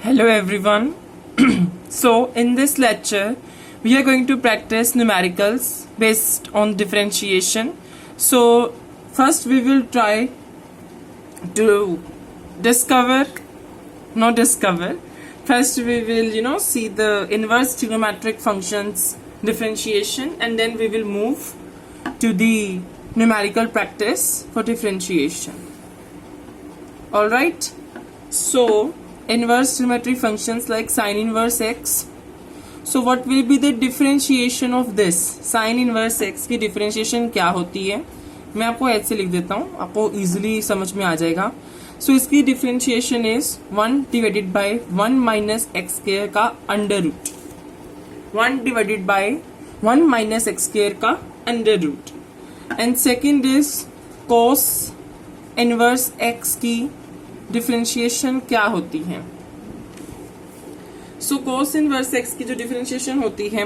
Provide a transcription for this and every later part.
Hello everyone. So in this lecture we are going to practice numericals based on differentiation. So first we will try to first we will see the inverse trigonometric functions differentiation, and then we will move to the numerical practice for differentiation. All right, so inverse trigonometric functions like sine inverse x. So what will be the differentiation of this? Sine inverse x की differentiation क्या होती है? मैं आपको ऐसे लिख देता हूँ, आपको easily समझ में आ जाएगा. So इसकी differentiation is 1 divided by 1 minus x square का under root. 1 divided by 1 minus x square का under root. And second is cos inverse x की डिफरेंशिएशन क्या होती है? सो cos इनवर्स x की जो डिफरेंशिएशन होती है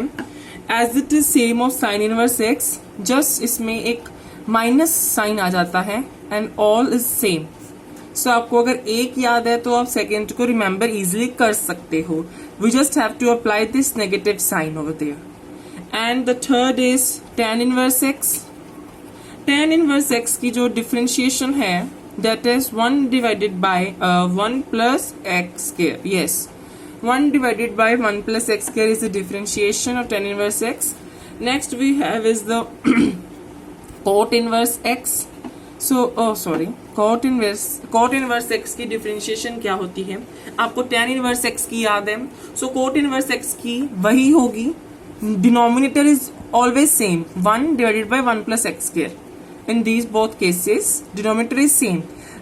as it is same of sine inverse x, just इसमें एक माइनस साइन आ जाता है and all is same. So आपको अगर एक याद है तो आप सेकेंड को रिमेंबर इजिली कर सकते हो. We just have to apply this negative sign over there. And the third is tan inverse x. tan inverse x की जो डिफरेंशिएशन है that is 1 divided by 1 plus x square. Yes, 1 divided by 1 plus x square is the differentiation of tan inverse x. Next we have is the cot inverse x. So cot inverse x की differentiation क्या होती है? आपको tan inverse x की याद है. So cot inverse x की वही होगी. Denominator is always same, 1 divided by 1 plus x square. In these both cases, denominator is same.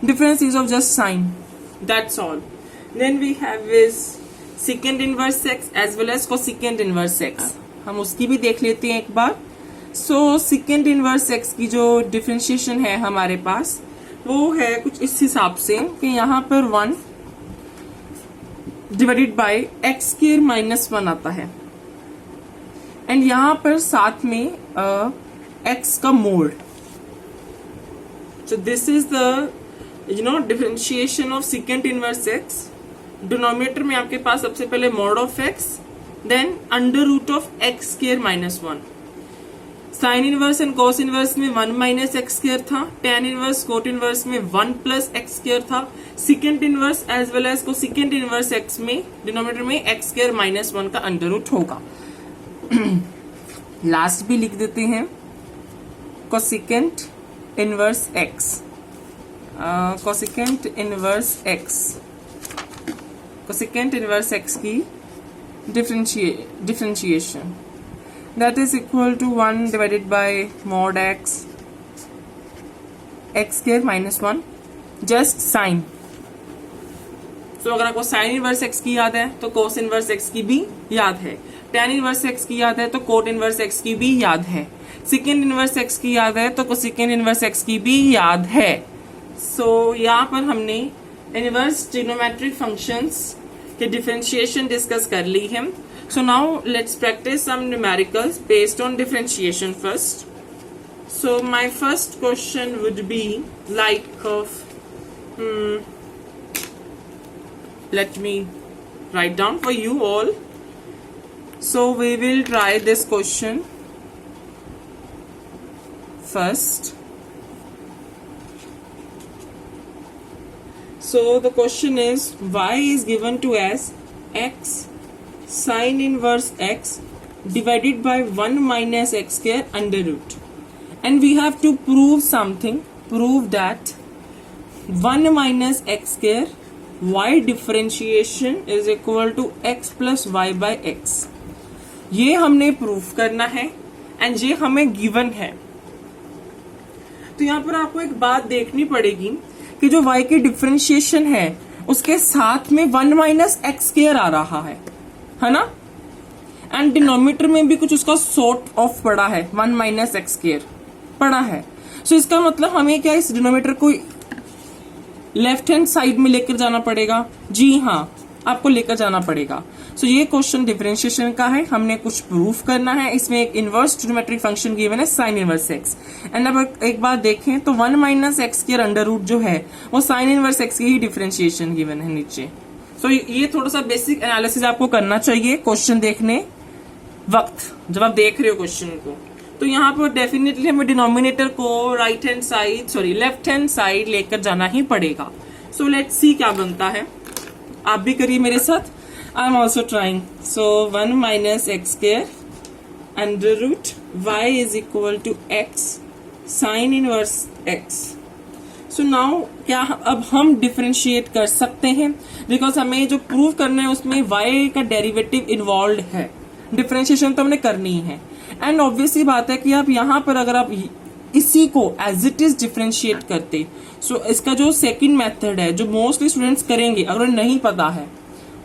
Difference is of just sign. That's all. Then we have is secant inverse x as well as cosecant inverse x. हम उसकी भी देख लेते हैं एक बार. So secant inverse x की जो differentiation है हमारे पास वो है कुछ इस हिसाब से कि यहाँ पर 1 divided by x square minus 1 आता है एंड यहाँ पर साथ में x का mode. So this is the differentiation of secant inverse x. Denominator में आपके पास सबसे पहले mod of x, then under root of x square minus 1. Sin inverse and cos inverse में 1 minus x square था. tan inverse cot inverse में 1 plus x square था. secant inverse as well as cosecant inverse x में denominator में x square minus 1 का under root होगा. Last भी लिख देते हैं cosecant inverse x. cosecant inverse x की differentiation that is equal to 1 divided by mod x square minus 1 just sin. So अगर आपको sin inverse x की याद है तो cos inverse x की भी याद है. tan inverse x की याद है तो cot inverse x की भी याद है. secant इनवर्स x की याद है तो cosecant इनवर्स x की भी याद है. सो यहाँ पर हमने इनवर्स ट्रिग्नोमेट्रिक फंक्शंस के डिफरेंशिएशन डिस्कस कर ली है. So now let's practice some numericals based on differentiation first. So my first question would be like of let me write down for you all. So we will try this question first. So the question is y is given to as x sin inverse x divided by 1 minus x square under root, and we have to prove something. Prove that 1 minus x square y differentiation is equal to x plus y by x. ये हमने proof करना है and ये हमें given है. तो यहाँ पर आपको एक बात देखनी पड़ेगी कि जो y की डिफरेंशिएशन है उसके साथ में 1 माइनस एक्स स्क्वायर आ रहा है ना, एंड डिनोमिनेटर में भी कुछ उसका सॉर्ट ऑफ पड़ा है, 1 माइनस एक्स स्क्वायर पड़ा है. सो इसका मतलब हमें क्या इस डिनोमिनेटर को लेफ्ट हैंड साइड में लेकर जाना पड़ेगा. जी हाँ, आपको लेकर जाना पड़ेगा. सो ये क्वेश्चन डिफरेंशिएशन का है, हमने कुछ प्रूफ करना है. इसमें एक इनवर्स ट्रिग्नोमेट्रिक फंक्शन गिवन है साइन इनवर्स एक्स. एंड अब एक बात देखें तो 1 माइनस एक्स के अंडर रूट जो है वो साइन इनवर्स एक्स की ही डिफरेंशिएशन गिवन है नीचे. सो ये थोड़ा सा बेसिक एनालिसिस आपको करना चाहिए क्वेश्चन देखने वक्त, जब आप देख रहे हो क्वेश्चन को। तो यहाँ पर डेफिनेटली हमें डिनोमिनेटर को लेफ्ट हैंड साइड लेकर जाना ही पड़ेगा। सो लेट्स सी क्या बनता है, आप भी करिए मेरे साथ। I am also trying. So 1 minus x square under root Y is equal to x sine inverse X. So now क्या अब हम डिफरेंशिएट कर सकते हैं, बिकॉज हमें जो प्रूव करना है उसमें y का डेरिवेटिव इन्वॉल्व है, डिफरेंशिएशन तो हमने करनी ही है। एंड ऑब्वियसली बात है कि आप यहाँ पर अगर आप इसी को एज इट इज डिफरेंशिएट करते, सो इसका जो सेकंड मेथड है जो मोस्टली स्टूडेंट्स करेंगे, अगर उन्हें नहीं पता है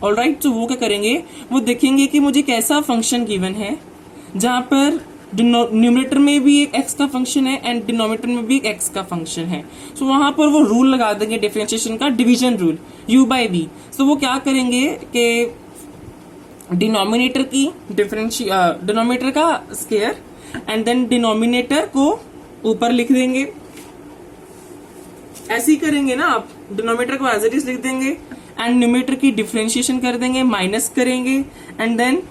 ऑलराइट, तो वो क्या करेंगे, वो देखेंगे कि मुझे कैसा फंक्शन गिवन है जहां पर न्यूमरेटर में भी एक एक्स का फंक्शन है एंड डिनोमिनेटर में भी एक एक्स का फंक्शन है। सो वहां पर वो रूल लगा देंगे डिफरेंशिएशन का, division rule u by v। सो वो क्या करेंगे कि डिनोमिनेटर का स्क्वायर एंड देन डिनोमिनेटर को ऊपर लिख देंगे। ऐसे ही करेंगे ना आप, डिनोमिनेटर को एज इट इज लिख देंगे एंड न्यूमरेटर की डिफरेंशिएशन कर देंगे, माइनस करेंगे एंड देन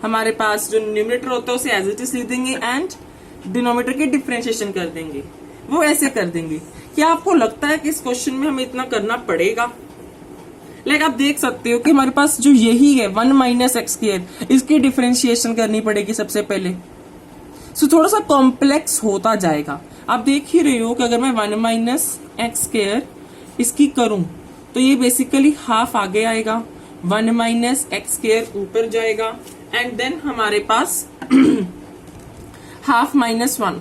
हमारे पास जो न्यूमरेटर होता है उसे एज इट इज लिख देंगे एंड डिनोमिनेटर की डिफरेंशिएशन कर देंगे। वो ऐसे कर देंगे। क्या आपको लगता है कि इस क्वेश्चन में हमें इतना करना पड़ेगा? लाइक आप देख सकते हो कि हमारे पास जो यही है 1 माइनस एक्स स्क्वायर, इसकी डिफरेंशिएशन करनी पड़ेगी सबसे पहले। सो थोड़ा सा कॉम्प्लेक्स होता जाएगा। आप देख ही रहे हो कि अगर मैं 1 माइनस एक्स स्क्वायर इसकी करूं तो ये बेसिकली हाफ आगे आएगा, 1 माइनस एक्स स्क्वायर ऊपर जाएगा एंड देन हमारे पास हाफ माइनस 1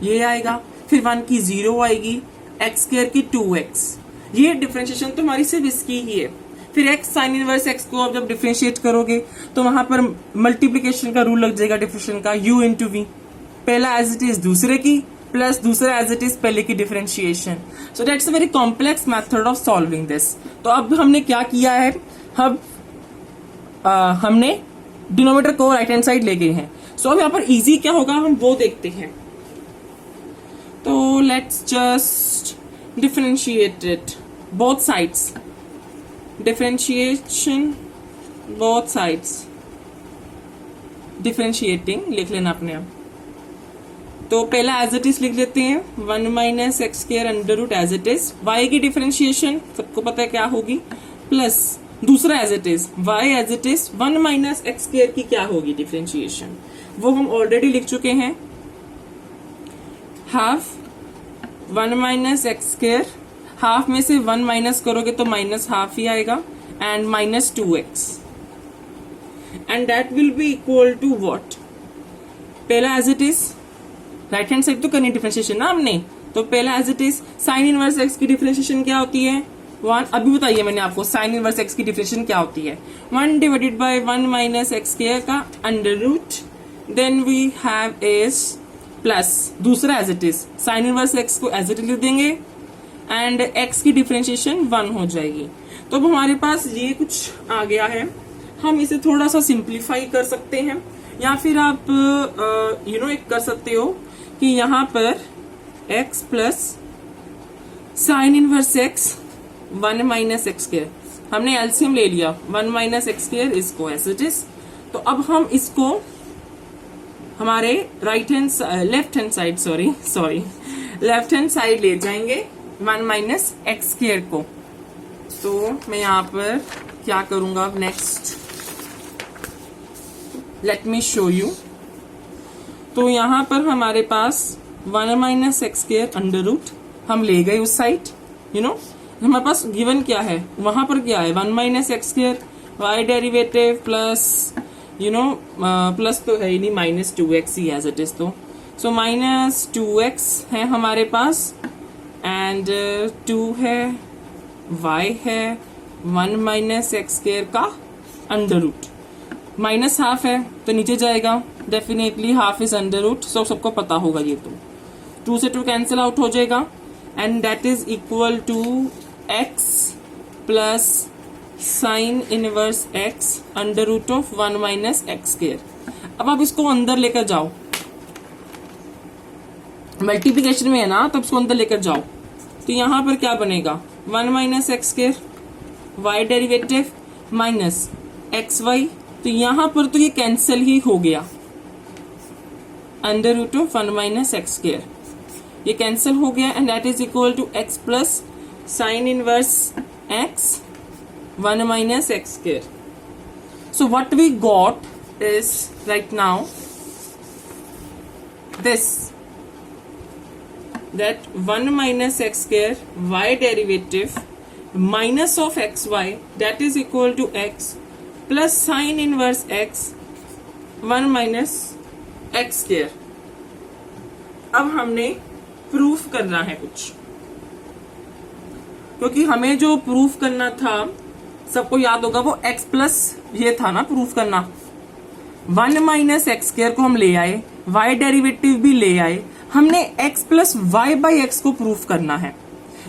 ये आएगा, फिर 1 की 0 आएगी, एक्स स्क्वायर की 2x। ये डिफरेंशिएशन तो हमारी सिर्फ इसकी ही है। फिर x साइन इनवर्स x को आप जब डिफरेंशिएट करोगे तो वहां पर मल्टीप्लिकेशन का रूल लग जाएगा डिफरेंशिएशन का, u इंटू वी, पहला एज इट इज दूसरे की प्लस दूसरा एज इट इज पहले की differentiation. So that's a very complex method of solving this. तो अब हमने क्या किया है, अब हमने डिनोमिनेटर को राइट हैंड साइड ले गए हैं। सो अब यहाँ पर इजी क्या होगा हम वो देखते हैं। तो let's just differentiate it both sides, differentiation both sides, differentiating लिख लेना अपने आप। तो पहला एज इट इज लिख लेते हैं, 1 minus x square under root as it is, Y की डिफरेंशिएशन सबको पता है क्या होगी, प्लस दूसरा as it is Y as it is 1 minus x square की क्या होगी डिफरेंशिएशन, वो हम ऑलरेडी लिख चुके हैं, half 1 minus x square, half में से 1 माइनस करोगे तो माइनस हाफ ही आएगा and minus 2x and that will be equal to what, पहला as it is right hand side तो करनी डिफरेंशिएशन ना हमने, तो पहला as it is sine inverse x की डिफरेंशिएशन क्या होती है 1। अभी बताइए मैंने आपको साइन इनवर्स x की डिफरेंशिएशन क्या होती है, 1 divided by 1 minus x square का under root, then we have is plus दूसरा as it is sine inverse x को एज इट इज लिख देंगे एंड एक्स की डिफरेंशिएशन 1 हो जाएगी। तो अब हमारे पास ये कुछ आ गया है, हम इसे थोड़ा सा सिंप्लीफाई कर सकते हैं या फिर आप एक कर सकते हो कि यहाँ पर x plus sine inverse x 1 minus x square, हमने एलसीएम ले लिया 1 माइनस एक्स स्क्वायर इसको एज इट इज। तो अब हम इसको हमारे लेफ्ट हैंड साइड ले जाएंगे 1 माइनस एक्स स्क्वायर को। तो मैं यहाँ पर क्या करूंगा अब next, let me show you. तो यहाँ पर हमारे पास 1 minus x square under root हम ले गए उस साइड, हमारे पास गिवन क्या है, वहां पर क्या है 1 minus x square, Y derivative plus plus तो है ही नहीं, माइनस 2x ही एज इट इज। तो सो माइनस 2x है हमारे पास एंड 2 है, y है 1 माइनस एक्स स्क्वायर का अंडर रूट, माइनस हाफ है तो नीचे जाएगा, definitely half is under root, सबको पता होगा ये। तो 2 से 2 कैंसिल आउट हो जाएगा and that is equal to x plus sine inverse x under root of 1 minus x square. अब आप इसको अंदर लेकर जाओ, मल्टीप्लिकेशन में है ना, तो इसको अंदर लेकर जाओ। तो यहां पर क्या बनेगा 1 minus x square Y derivative minus x Y, तो यहां पर तो ये कैंसिल ही हो गया, under root of 1 minus x square, ये कैंसिल हो गया and that is equal to X plus sine inverse X 1 minus x square. So what we got is right now this, that 1 minus x square y derivative minus of xy that is equal to x plus sine inverse x 1 minus x square. अब हमने proof करना है कुछ, क्योंकि हमें जो proof करना था सबको याद होगा वो x प्लस ये था ना प्रूफ करना, 1 माइनस एक्स स्क्वायर को हम ले आए, y डेरिवेटिव भी ले आए, हमने x plus Y by X को प्रूफ करना है.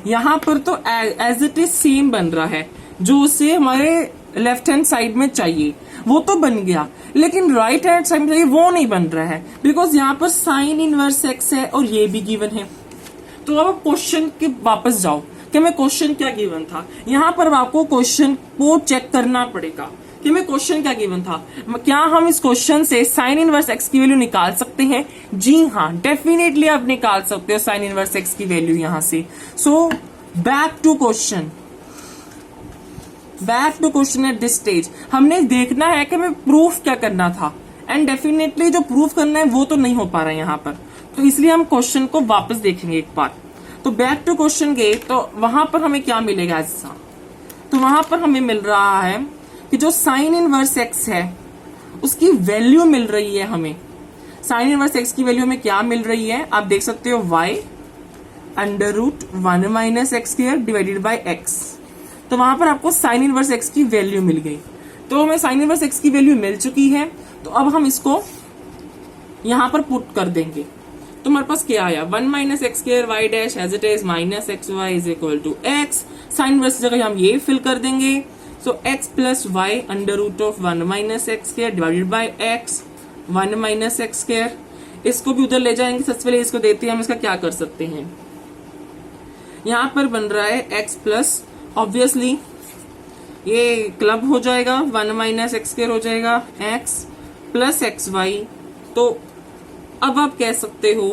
यहां पर तो एज इट इज सेम बन रहा है, जो उसे हमारे लेफ्ट हैंड साइड में चाहिए वो तो बन गया, लेकिन राइट हैंड साइड में चाहिए वो नहीं बन रहा है, बिकॉज यहाँ पर साइन इनवर्स एक्स है और ये भी गिवन है. तो अब क्वेश्चन के वापस जाओ कि मैं क्वेश्चन क्या गिवन था, यहां पर आपको क्वेश्चन को चेक करना पड़ेगा कि मैं क्वेश्चन क्या गिवन था. क्या हम इस क्वेश्चन से साइन इनवर्स एक्स की वैल्यू निकाल सकते हैं? जी हाँ, डेफिनेटली आप निकाल सकते हो साइन इनवर्स एक्स की वैल्यू यहां से. So back to question at this stage. हमने देखना है कि मैं प्रूफ क्या करना था, एंड डेफिनेटली जो प्रूफ करना है वो तो नहीं हो पा रहा है यहाँ पर, तो इसलिए हम क्वेश्चन को वापस देखेंगे एक बार. तो बैक टू क्वेश्चन गए तो वहां पर हमें क्या मिलेगा ऐसा, तो वहां पर हमें मिल रहा है कि जो साइन इनवर्स एक्स है उसकी वैल्यू मिल रही है हमें. साइन इनवर्स एक्स की वैल्यू हमें क्या मिल रही है आप देख सकते हो, y under root 1 minus x square divided by X. तो वहां पर आपको साइन इनवर्स एक्स की वैल्यू मिल गई. तो हमें साइन इनवर्स एक्स की वैल्यू मिल चुकी है, तो अब हम इसको यहां पर पुट कर देंगे. तो हमारे पास क्या आया, 1 minus x square y dash as it is minus x y is equal to x. Sine inverse जगह हम ये फिल कर देंगे, so x plus y under root of 1 minus x square divided by x 1 minus x square. इसको भी उधर ले जाएंगे, सबसे पहले इसको देते हैं हम. इसका क्या कर सकते हैं, यहां पर बन रहा है एक्स प्लस, ऑब्वियसली ये क्लब हो जाएगा, 1 माइनस एक्स स्क्वायर हो जाएगा एक्स प्लस एक्स वाई. तो अब आप कह सकते हो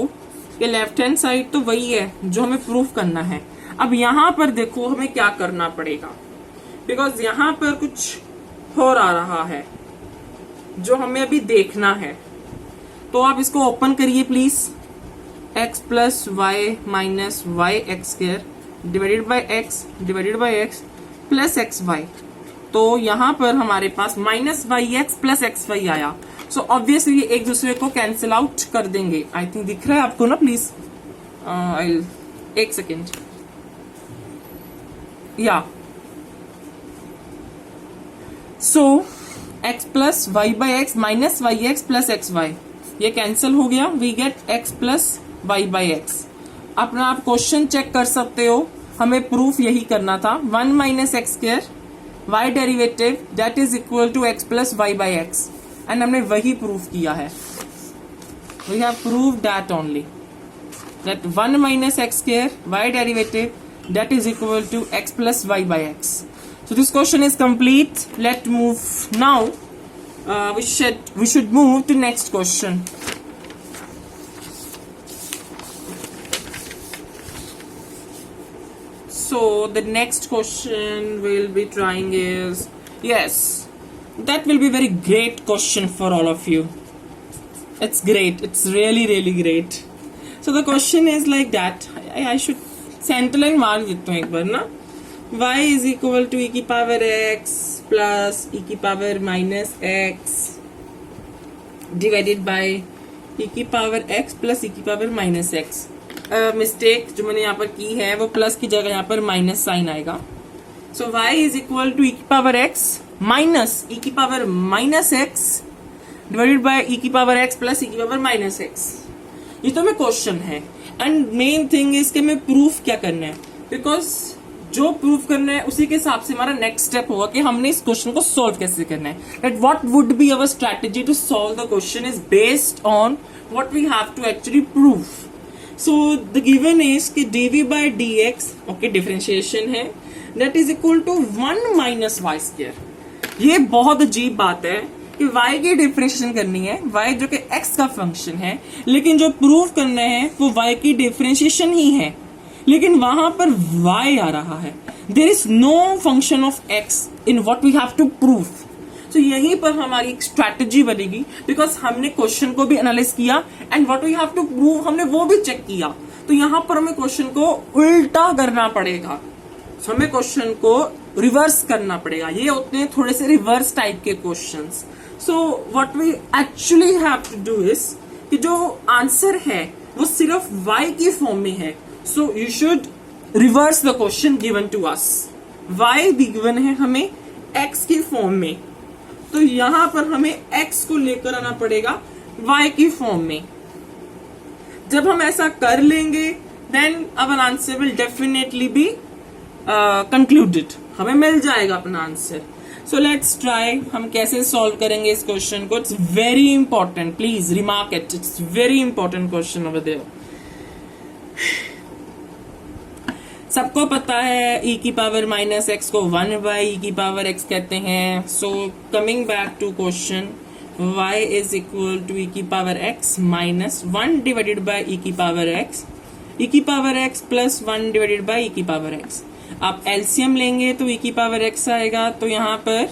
कि लेफ्ट हैंड साइड तो वही है जो हमें प्रूफ करना है. अब यहां पर देखो हमें क्या करना पड़ेगा, बिकॉज यहां पर कुछ और आ रहा है जो हमें अभी देखना है. तो आप इसको ओपन करिए please. X plus y minus y x square divided by x plus x Y. तो यहां पर हमारे पास minus y x plus x y आया. सो ऑब्वियसली एक दूसरे को कैंसिल आउट कर देंगे. आई थिंक दिख रहा है आपको ना, प्लीज एक second. Yeah so x plus Y by x minus y x plus x y, ये कैंसिल हो गया. We get x plus Y by x. अपना आप क्वेश्चन चेक कर सकते हो, हमें प्रूफ यही करना था. 1 minus x square Y derivative that is equal to X plus Y by X, and हमने वही प्रूफ किया है. We have proved that only, that 1 minus x square Y derivative that is equal to X plus Y by X. So this question is complete. Let's move now. We should move to next question. So the next question we'll be trying is, yes, that will be very great question for all of you. It's great. It's really really great. So the question is like that. I should centerline mark देता हूँ एक बार ना. y is equal to e की power x plus e की power minus x divided by e की power x plus e की power minus x. Mistake जो मैंने यहाँ पर की है वो प्लस की जगह यहाँ पर माइनस साइन आएगा. So y is equal to e की पावर x माइनस e की power minus x divided by e की पावर x प्लस e की पावर माइनस x. ये तो मैं क्वेश्चन है, एंड मेन थिंग इज कि मैं प्रूफ क्या करना है, बिकॉज जो प्रूफ करना है उसी के हिसाब से हमारा नेक्स्ट स्टेप होगा कि हमने इस क्वेश्चन को सॉल्व कैसे करना है. That what would be our strategy to solve the question is based on what we have to actually proof. So the given is कि dv by dx, okay, differentiation है. That is equal to 1 minus y square. ये बहुत अजीब बात है कि y की differentiation करनी है, y जो कि x का फंक्शन है, लेकिन जो प्रूव करना है वो y की डिफरेंशिएशन ही है, लेकिन वहां पर y आ रहा है। There is no function of x in what we have to prove. तो यहीं पर हमारी एक स्ट्रैटेजी बनेगी, बिकॉज हमने क्वेश्चन को भी एनालाइज किया and what we have to prove हमने वो भी चेक किया। तो यहां पर हमें क्वेश्चन को उल्टा करना पड़ेगा, हमें क्वेश्चन को रिवर्स करना पड़ेगा। ये होते हैं थोड़े से रिवर्स टाइप के questions. So what we actually have to do is कि जो आंसर है वो सिर्फ y की फॉर्म में है, so you should reverse the question given to us. y given है हमें x की फॉर्म में, तो यहां पर हमें x को लेकर आना पड़ेगा y की फॉर्म में। जब हम ऐसा कर लेंगे then our answer will definitely be concluded, हमें मिल जाएगा अपना आंसर। सो लेट्स ट्राई, हम कैसे सॉल्व करेंगे इस क्वेश्चन को। It's very important, please remark it, it's very important question over there. सबको पता है e की पावर माइनस एक्स को 1 बाई e की पावर x कहते हैं। So coming back to question, y is equal to e की power x minus 1 divided by e की पावर x, e की power x plus 1 divided by e की power x। आप LCM लेंगे तो e की पावर x आएगा, तो यहाँ पर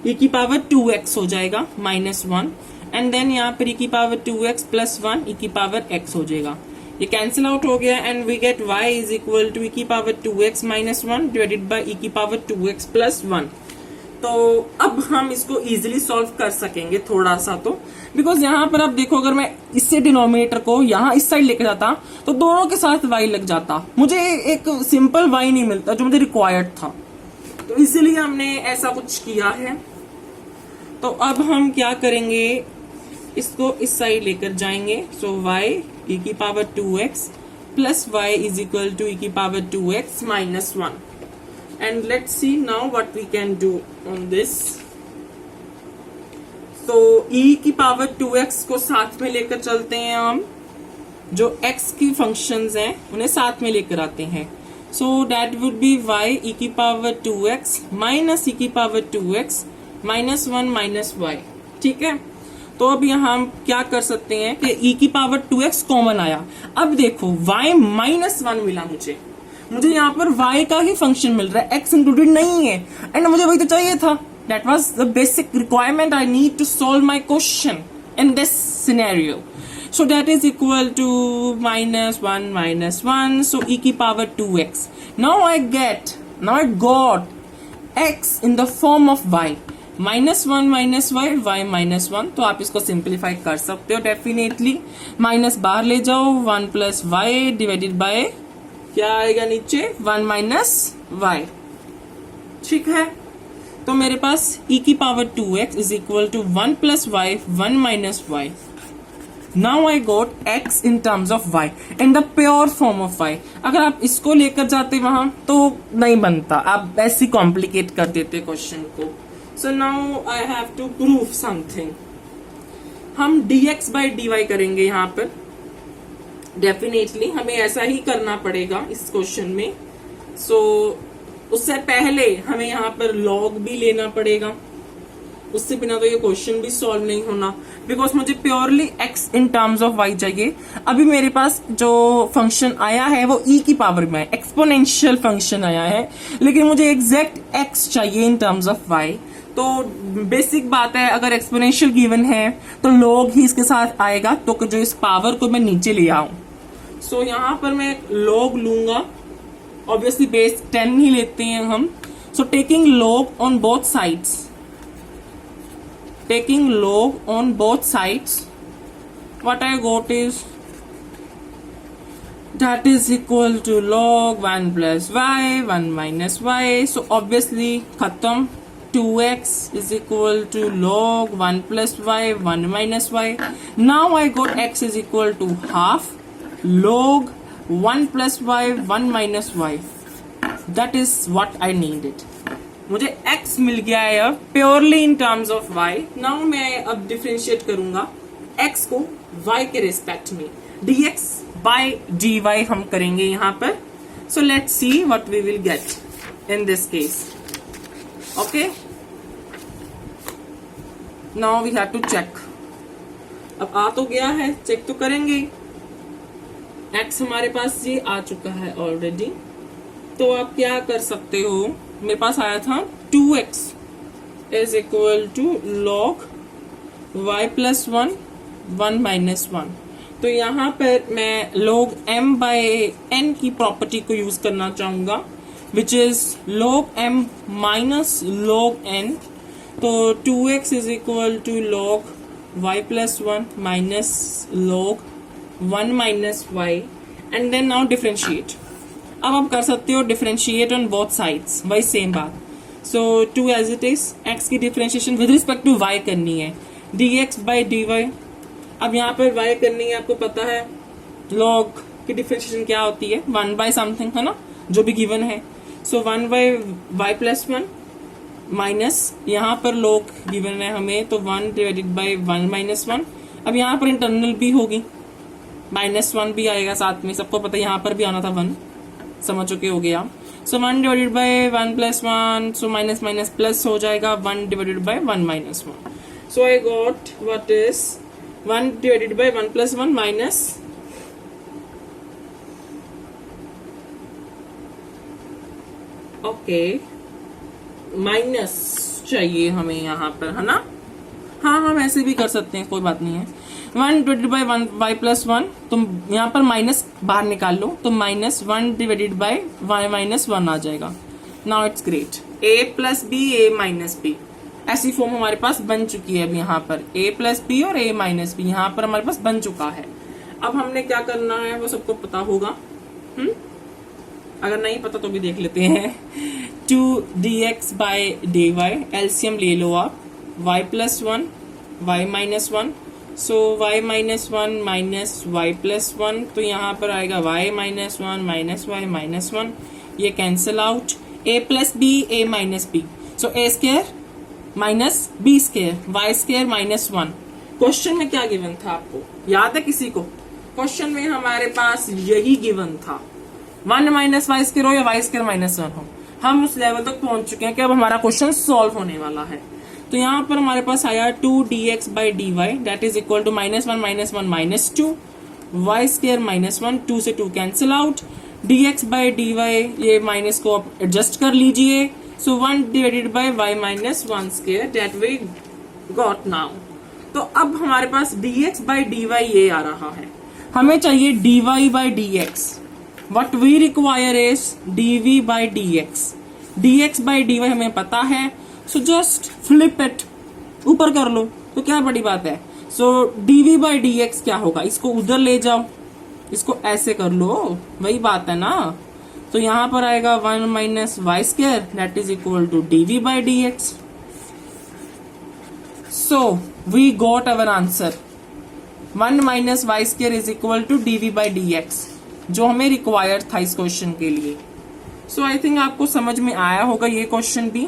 e की पावर 2x हो जाएगा माइनस 1, एंड देन यहाँ पर e की पावर 2x प्लस 1 e की पावर x हो जाएगा। ये कैंसिल आउट हो गया and we get y is equal to e की power 2x minus 1 divided by e की पावर 2x प्लस 1। तो अब हम इसको इजीली सॉल्व कर सकेंगे थोड़ा सा, तो बिकॉज यहाँ पर आप देखो, अगर मैं इससे डिनोमिनेटर को यहाँ इस साइड लेकर जाता तो दोनों के साथ y लग जाता, मुझे एक सिंपल y नहीं मिलता जो मुझे रिक्वायर्ड था, तो इसीलिए हमने ऐसा कुछ किया है। तो अब हम क्या करेंगे, इसको इस साइड लेकर जाएंगे। सो y e की power 2x plus y is equal to e की power 2x minus 1, and let's see now what we can do on this. तो e की पावर 2x को साथ में लेकर चलते हैं हम, जो x की फंक्शंस हैं उन्हें साथ में लेकर आते हैं। So that would be y e की पावर 2x माइनस e की power 2x minus 1 minus y। ठीक है, तो अब यहाँ हम क्या कर सकते हैं कि e की पावर 2x कॉमन आया। अब देखो y माइनस 1 मिला मुझे यहाँ पर y का ही फंक्शन मिल रहा है, x इंक्लूडेड नहीं है, एंड मुझे वही तो चाहिए था। That was the basic requirement I need to solve my question in this scenario. So that is equal to minus 1 minus 1, so e की power 2x। Now I got x in the form of y, minus 1 minus y minus 1। तो आप इसको simplify कर सकते हो definitely, minus बाहर ले जाओ, 1 प्लस वाई डिवाइडेड बाय क्या आएगा नीचे, 1 माइनस y। ठीक है, तो मेरे पास e की power 2x is equal to 1 plus y 1 minus y। Now I got x in terms of y in the pure form of y। अगर आप इसको लेकर जाते वहां तो नहीं बनता, आप ऐसे कॉम्प्लिकेट कर देते क्वेश्चन को। So now I have to prove something. हम dx बाई dy करेंगे यहाँ पर, डेफिनेटली हमें ऐसा ही करना पड़ेगा इस क्वेश्चन में। सो उससे पहले हमें यहाँ पर log भी लेना पड़ेगा, उससे बिना तो ये क्वेश्चन भी सॉल्व नहीं होना, बिकॉज मुझे purely x in terms of y चाहिए। अभी मेरे पास जो फंक्शन आया है वो e की पावर में है, एक्सपोनेंशियल फंक्शन आया है, लेकिन मुझे एग्जैक्ट x चाहिए इन टर्म्स ऑफ y। तो बेसिक बात है, अगर एक्सपोनेंशियल गिवन है तो log ही इसके साथ आएगा, तो जो इस पावर को मैं नीचे ले आऊं। सो यहाँ पर मैं log लूंगा, ऑब्वियसली बेस 10 ही लेते हैं हम। So taking log on both sides, taking log on both sides, what I got is that is equal to log 1 plus y 1 minus y. So obviously khatam, 2x is equal to log 1 plus y 1 minus y. Now I got x is equal to half log 1 plus y 1 minus y. That is what I needed. मुझे x मिल गया है अब purely in terms of y। Now मैं अब differentiate करूंगा x को y के respect में, dx बाय dy हम करेंगे यहाँ पर। So let's see what we will get. in this case. Okay, now we have to check. अब आ तो गया है, चेक तो करेंगे. x हमारे पास ये आ चुका है ऑलरेडी, तो आप क्या कर सकते हो, मेरे पास आया था 2x is equal to log y plus 1 1 minus 1. तो यहाँ पर मैं log m बाय n की प्रॉपर्टी को यूज करना चाहूंगा, which is log m minus log n. तो 2x is equal to log y plus 1 minus log 1 minus y, and then now differentiate. अब आप कर सकते हो डिफरेंशिएट ऑन बोथ साइड्स, वही सेम बात. So 2 as it is, x की differentiation with respect to y करनी है, dx बाई dy. अब यहाँ पर y करनी है, आपको पता है log की डिफरेंशिएशन क्या होती है, 1 बाय समथिंग, है ना, जो भी गिवन है. सो 1 बाय y प्लस 1 माइनस यहाँ पर log गिवन है हमें, तो 1 डिवाइडेड बाई 1 माइनस 1. अब यहाँ पर इंटरनल भी होगी, -1 भी आएगा साथ में, सबको पता है यहाँ पर भी आना था 1, समझ चुके हो गए आप. सो 1 divided by 1 plus 1, so minus minus plus हो जाएगा 1 divided by 1 minus 1. So I got what is 1 divided by 1 plus 1 minus minus चाहिए हमें यहाँ पर, है ना. हाँ, हम ऐसे भी कर सकते हैं, कोई बात नहीं है. 1 डिवाइडेड बाई 1 y प्लस 1, तुम यहाँ पर माइनस बाहर निकाल लो, तो minus 1 divided by y minus 1 आ जाएगा. Now it's great. a plus b, a minus b, ऐसी फॉर्म हमारे पास बन चुकी है. अब यहाँ पर a प्लस बी और a माइनस बी यहाँ पर हमारे पास बन चुका है. अब हमने क्या करना है वो सबको पता होगा. अगर नहीं पता तो भी देख लेते हैं. 2 dx बाई dy, एलसीएम ले लो आप, y plus 1 y minus 1. So y minus 1 minus y plus 1, तो यहाँ पर आएगा y minus 1 minus y minus 1, ये cancel out. a plus b, a minus b, so a square minus b square, y square minus 1. Question में क्या given था आपको याद है किसी को? क्वेश्चन में हमारे पास यही गिवन था, 1 माइनस वाई स्क्वायर हो या y स्क्वायर माइनस 1 हो. हम उस लेवल तक पहुंच चुके हैं कि अब हमारा क्वेश्चन सॉल्व होने वाला है. तो यहाँ पर हमारे पास आया 2 dx by dy, that is equal to -1 minus 1 minus 2, y square minus 1, 2 से 2 cancel out. dx by dy, ये माइनस को आप एडजस्ट कर लीजिए. So 1 divided by y minus 1 square, that we got now. तो अब हमारे पास dx बाई dy ये आ रहा है, हमें चाहिए dy by dx. What we require is dv by dx. dx by dy हमें पता है, so just flip it, ऊपर कर लो, तो क्या बड़ी बात है. so dv by dx क्या होगा, इसको उधर ले जाओ, इसको ऐसे कर लो, वही बात है ना. तो यहाँ पर आएगा 1 minus y square, that is equal to dv by dx. so we got our answer, 1 minus y square is equal to dv by dx, जो हमें रिक्वायर्ड था इस क्वेश्चन के लिए. सो आई थिंक आपको समझ में आया होगा ये क्वेश्चन भी.